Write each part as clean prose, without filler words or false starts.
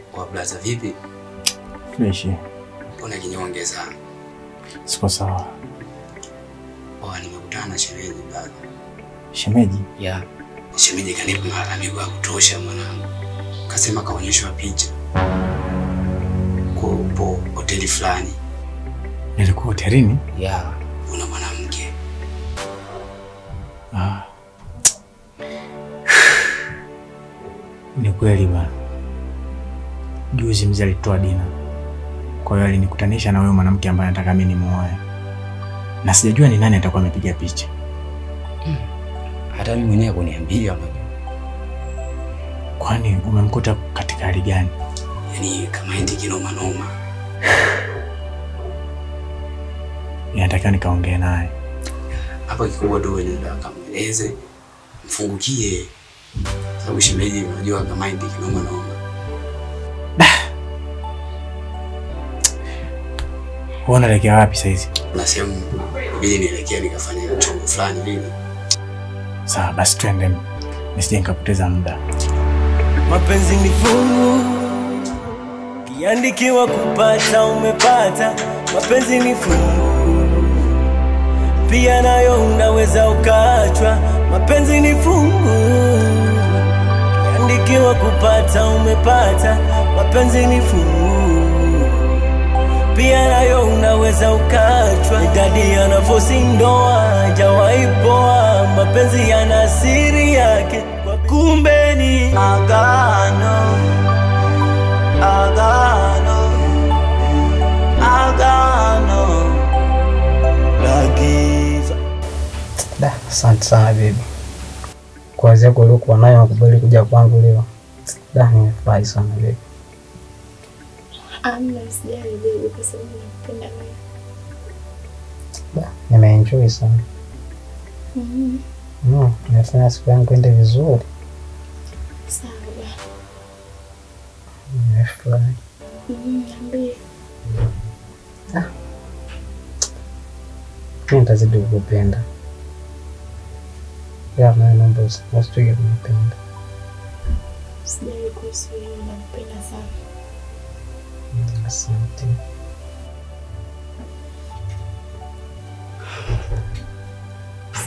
Kwa blaza vipi? Fresh. Mbona kinyonge sana? Siko sawa. Nimekutana na shemeji blaza. Shemeji? Yeah. Shemeji kanipa malalamiko ya kutosha mwanangu. Kasema kaonyeshwa picha. Kwa hoteli fulani. Nilikuwa hotelini? Yeah. Una mwanamke. Ni kweli bwana. Juzi mzee alitoa dina. Kwa hiyo alinikutanisha na wewe mwanamke ambaye anataka mimi nimuoe. Na sijajua ni nani atakuwa amepiga picha. Hata mimi mwenyewe kuniambia mwenyewe. Kwani umemkuta katika hali gani? Yaani kama eti kinoma noma. Ninataka nikaongee naye. Hapa kikubwa tu wewe ndio akamweleze, mfungukie. Sababu shemeji unajua kama eti kinoma noma. Unaelekea wapi sasa hizi? Na sehemu mimi nielekea nikafanya chombo fulani vile. Sawa basi twende. Nisije nikapoteza muda. Mapenzi ni fungu, kiandikiwa kupata umepata. Mapenzi ni fungu, pia nayo unaweza ukaachwa. Mapenzi ni fungu, kiandikiwa kupata umepata. Mapenzi ni fungu, pia nayo unaweza ukaachwa. Idadi yanavosi ndoa hajawahi poa. Mapenzi yana siri yake, kwa kumbe ni agano. Agano, agano la giza. Asante sana baby. Kwa zako uliokuwa nayo nakubali kuja kwangu leo. Nimefurahi sana baby. Amna sijali baby kwa sababu nakupenda wewe. Nimeenjoy sana. Nimefanya siku yangu ende vizuri. Sawa. Nimefurahi. Niambie. Mimi nitazidi kukupenda. Ya naomba usitue kunipenda. Sijali kuhusu wewe, nakupenda sana. Asante.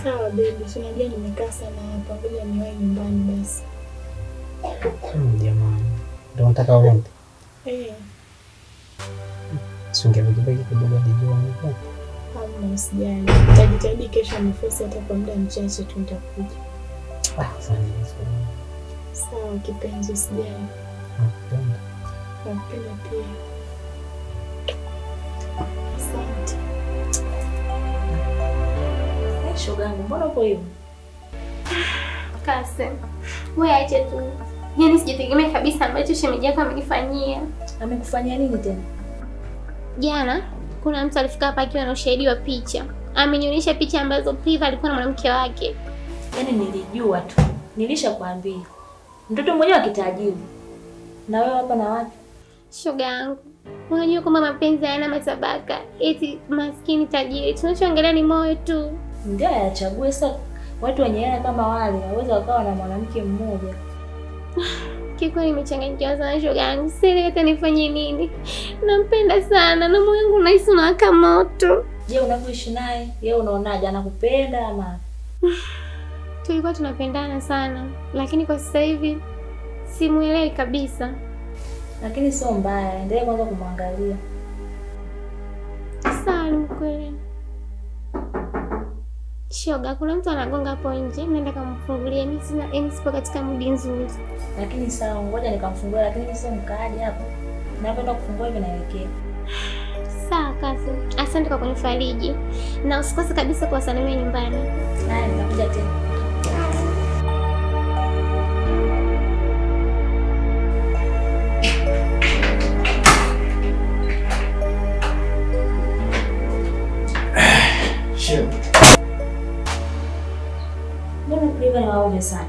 Sawa baby, unajua nimekaa sana hapa, ngoja niwahi nyumbani basi. Jamani, ndio nataka uende. Singevijibaki kidogo dijioni kwa. Hamna usijali. Nitajitahidi kesho nifose hata kwa muda mchache tu nitakuja. Asante. Sawa kipenzi, usijali. Nakupenda. Nakupenda pia. Asante. Shogangu, mbona uko hivyo? Kase, wewe acha tu. Yaani sijategemea kabisa ambacho shemeji yako amenifanyia. Amekufanyia nini tena? Jana kuna mtu alifika hapa akiwa na ushahidi wa picha. Amenionyesha picha ambazo Priva alikuwa na mwanamke wake. Yaani nilijua tu. Nilishakwambia. Mtoto mmoja wa kitajiri. Na wewe hapa na wapi? Shogangu, unajua kwamba mapenzi hayana matabaka. Eti maskini tajiri. Tunachoangalia ni moyo tu. Ndio yachague sasa. Watu wenye hela kama wale waweza wakawa na mwanamke mmoja. Kiko nimechanganyikiwa sana shogangu. Siri hata nifanye nini? Nampenda sana na moyo wangu unahisi unawaka moto. Je, unavyoishi naye? Yeye unaonaje, anakupenda ama? Tulikuwa tunapendana sana, lakini kwa sasa hivi simuelewi kabisa. Lakini sio mbaya, endelea kwanza kumwangalia. Sawa, mkweli. Shoga, kuna mtu anagonga hapo nje, nenda kumfungulia. Mimi sipo katika mudi nzuri. Lakini sawa, ngoja nikamfungulia, lakini mimi sio mkaaji hapo. Napenda kufungua hivi naelekea. Sawa Kasi. Asante kwa kunifariji. Na usikose kabisa kuwasalimia nyumbani. Haya, nitakuja tena. Mbona Priva ni waoga sana?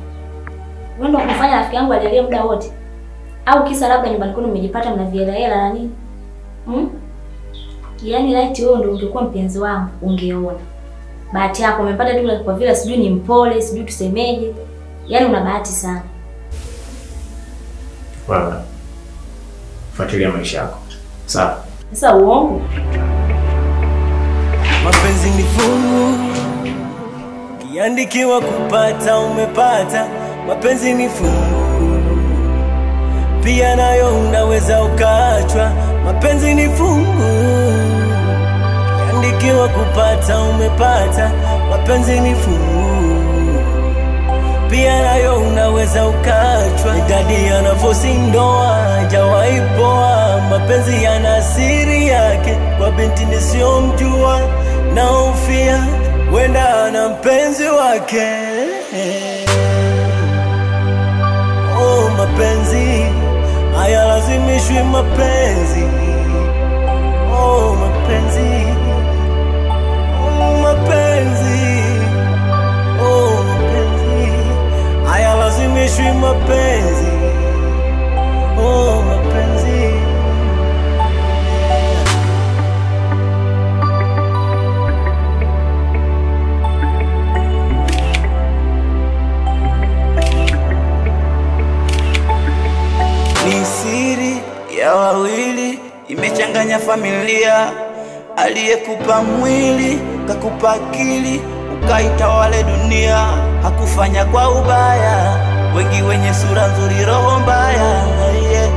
Wewe ndio kufanya rafiki yangu alialia muda wote? Au kisa labda nyumbani kwenu mmejipata mna hela na nini? Yaani laiti wewe ndio ungekuwa mpenzi wangu ungeona. Bahati yako umepata tu kwa vile sijui ni mpole, sijui tusemeje. Yaani una bahati sana. Wala. fuatilia maisha yako. Sawa? Sasa uongo. Mapenzi ni fungu, kiandikiwa kupata umepata. Mapenzi ni fungu, pia nayo unaweza ukaachwa. Mapenzi ni fungu, kiandikiwa kupata umepata. Mapenzi ni fungu, pia nayo unaweza ukaachwa. Idadi yanavosi ndoa hajawahi poa. Mapenzi yana siri yake kwa binti nisiyomjua, naofia wenda ana mpenzi wake. Oh, mapenzi hayalazimishwi mapenzi. Oh, mapenzi, mapenzi, oh, mapenzi hayalazimishwi mapenzi. Oh, mapenzi. Ni siri ya wawili imechanganya familia. Aliyekupa mwili kakupa akili, ukaitawale dunia. Hakufanya kwa ubaya, wengi wenye sura nzuri roho mbaya. Yeah.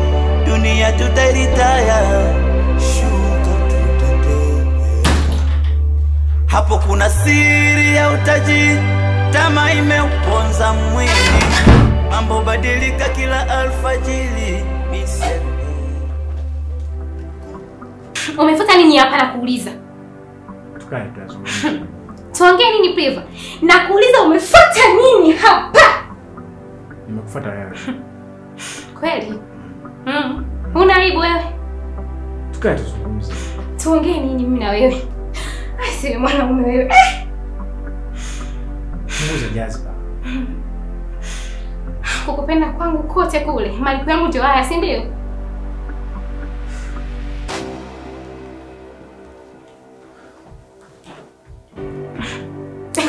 Dunia tutairitaya, shuka tutende. Hapo kuna siri ya utaji, tamaa imeuponza mwili. Mambo badilika kila alfajiri. Umefuata nini hapa nakuuliza? Tukae tuazungumze. Tuongee nini Priva? Nakuuliza umefuata nini hapa? Nimekufuata wewe. Kweli? Una aibu wewe? Tukae tuzungumze. Tuongee nini mimi na wewe? Asiwe mwanaume wewe. Punguza jazba. Kukupenda kwangu kote kule, malipo yangu ndio haya, si ndio?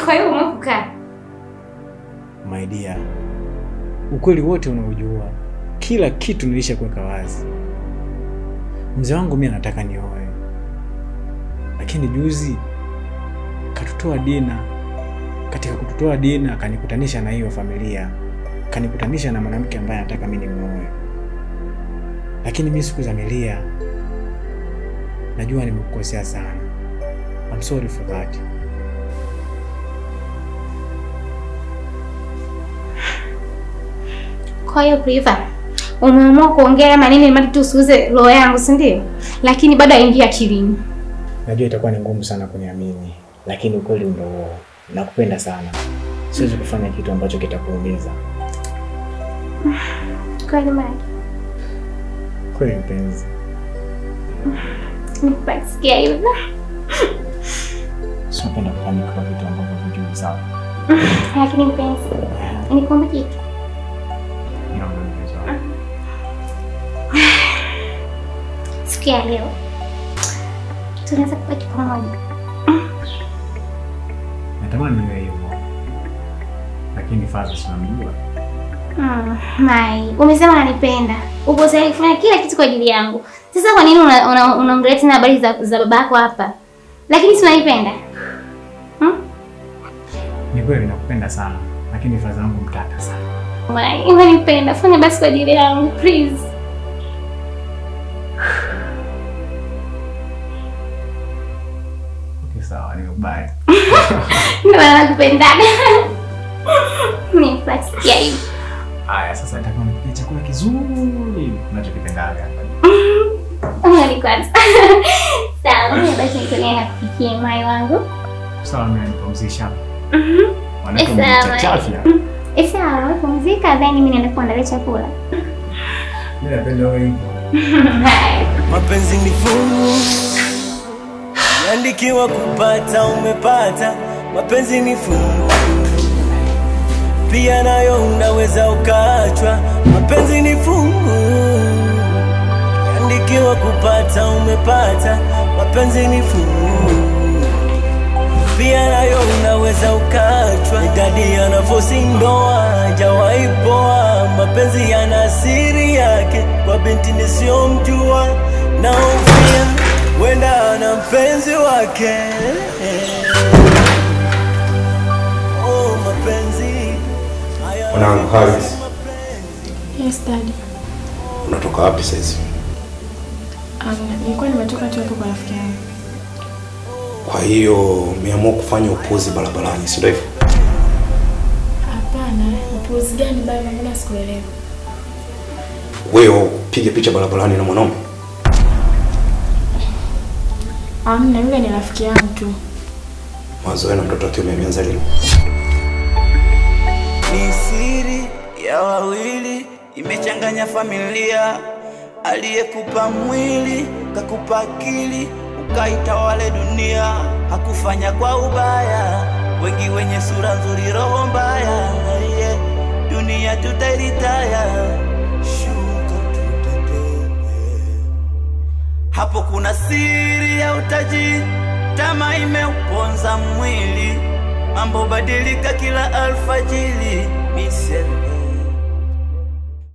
Kwa hiyo umekukaa. My dear, ukweli wote unaojua, kila kitu nilisha kuweka wazi. Mzee wangu mimi anataka nioe, lakini juzi katutoa Dina. Katika kututoa Dina akanikutanisha na hiyo familia, kanikutanisha na mwanamke ambaye anataka mimi nimuoe. Lakini mimi sikuzamilia. Najua nimekukosea sana. I'm sorry for that. Kwa hiyo Priva, umeamua kuongea maneno ili tu usiuze roho yangu, si ndio? Lakini bado haingia akilini. Najua itakuwa ni ngumu sana kuniamini, lakini ukweli ndio huo. Nakupenda sana. Siwezi kufanya kitu ambacho kitakuumiza. Kweli Mike? Kweli mpenzi. Nipasikia hivyo. Napenda kufanya kwa vitu ambavyo vijui sawa. Lakini mpenzi, nikwambie kitu. Sikia leo. Tunaweza kubaki pamoja. Natamani niwe hivyo. Lakini Faza sinamjua. Mai, umesema unanipenda. Uko tayari kufanya kila kitu kwa ajili yangu. Sasa kwa nini unaongelea tena habari za babako hapa? Lakini si unanipenda? Ni kweli nakupenda sana, lakini Faza wangu mtata sana. Mai, unanipenda. Fanya basi kwa ajili yangu, please. Okay, sawa, nimekubali. Ndio nakupendaga. Nipasikia hivi. Haya, sasa nataka unipikie chakula kizuri unachokipendaga. Ngani kwanza. Sawa, mimi basi nitolee na kupikia mai wangu. Sawa, mimi nipumzisha. Wanako mchachafya. Sawa, pumzika then mimi naenda kuandalia chakula. Mimi napenda wewe hivyo. Mapenzi ni fungu, yandikiwa kupata umepata. Mapenzi ni fungu, pia nayo unaweza ukaachwa. Mapenzi ni fungu, yandikiwa kupata umepata. Mapenzi ni fungu, pia nayo unaweza ukachwa. Dadi anafosi ndoa hajawahi poa, mapenzi yana siri yake kwa binti nisiyomjua, na hofia wenda ana mpenzi wake. Oh, mapenzi Mwanangu Haris. Yes, Daddy. Unatoka wapi sasa? Nilikuwa nimetoka tu hapo kwa rafiki yangu. Kwa hiyo umeamua kufanya upuzi barabarani, si ndio hivyo? Hapana, upuzi gani bado mbona sikuelewa? Wewe upige picha barabarani na mwanaume? Amna, yule ni rafiki yangu tu. Mazoea na mtoto wake umeanza lini? Ni siri ya wawili imechanganya familia. Aliyekupa mwili kakupa akili, ukaitawale dunia. Hakufanya kwa ubaya, wengi wenye sura nzuri roho mbaya. Yeah. Dunia tutairitaya, shuka tutende. Hapo kuna siri ya utaji, tamaa imeuponza mwili. Mambo badilika kila alfajiri, misel